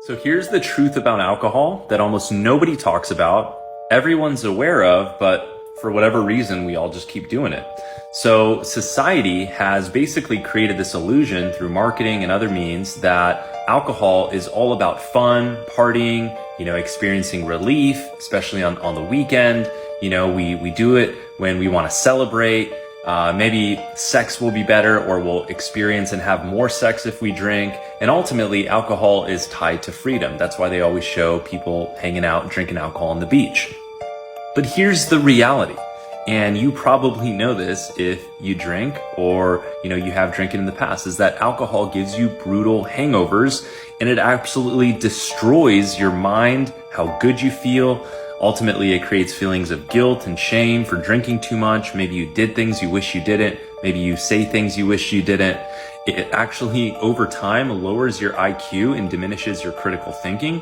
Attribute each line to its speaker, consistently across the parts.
Speaker 1: So here's the truth about alcohol that almost nobody talks about, everyone's aware of, but for whatever reason, we all just keep doing it. So society has basically created this illusion through marketing and other means that alcohol is all about fun, partying, experiencing relief, especially on the weekend. We do it when we want to celebrate. Maybe sex will be better, or we'll experience and have more sex if we drink. And ultimately, alcohol is tied to freedom. That's why they always show people hanging out, drinking alcohol on the beach. But here's the reality. And you probably know this if you drink or, you have drinking in the past, is that alcohol gives you brutal hangovers and it absolutely destroys your mind, how good you feel. Ultimately, it creates feelings of guilt and shame for drinking too much. Maybe you did things you wish you didn't. Maybe you say things you wish you didn't. It actually, over time, lowers your IQ and diminishes your critical thinking.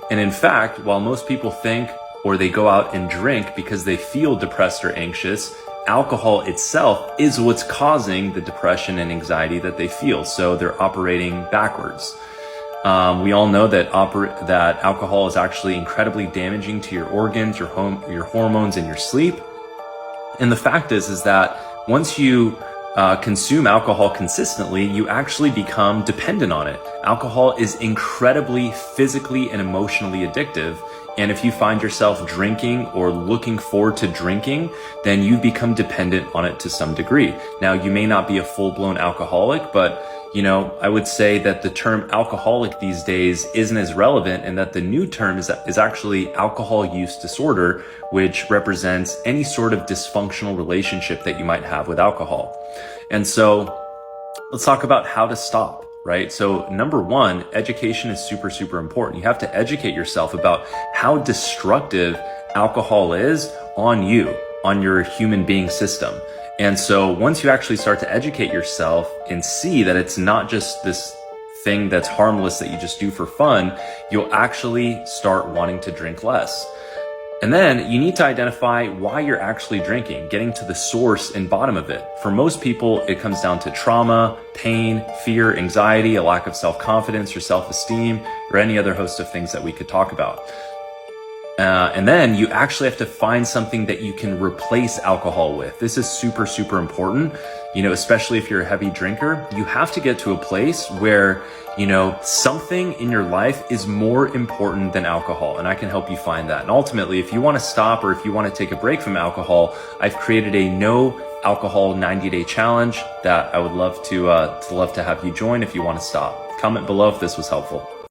Speaker 1: And in fact, while most people think or they go out and drink because they feel depressed or anxious, alcohol itself is what's causing the depression and anxiety that they feel. So they're operating backwards. We all know that alcohol is actually incredibly damaging to your organs, your hormones, and your sleep. And the fact is that once you consume alcohol consistently, you actually become dependent on it. Alcohol is incredibly physically and emotionally addictive. And if you find yourself drinking or looking forward to drinking, then you become dependent on it to some degree. Now, you may not be a full-blown alcoholic, but I would say that the term alcoholic these days isn't as relevant, and that the new term is actually alcohol use disorder, which represents any sort of dysfunctional relationship that you might have with alcohol. And so let's talk about how to stop. Right? So number one, education is super, super important. You have to educate yourself about how destructive alcohol is on you, on your human being system. And so once you actually start to educate yourself and see that it's not just this thing that's harmless that you just do for fun, you'll actually start wanting to drink less. And then you need to identify why you're actually drinking, getting to the source and bottom of it. For most people, it comes down to trauma, pain, fear, anxiety, a lack of self-confidence or self-esteem, or any other host of things that we could talk about. And then you actually have to find something that you can replace alcohol with. This is super, super important, especially if you're a heavy drinker. You have to get to a place where, something in your life is more important than alcohol, and I can help you find that. And ultimately, if you want to stop or if you want to take a break from alcohol, I've created a no alcohol 90-day challenge that I would love to have you join if you want to stop. Comment below if this was helpful.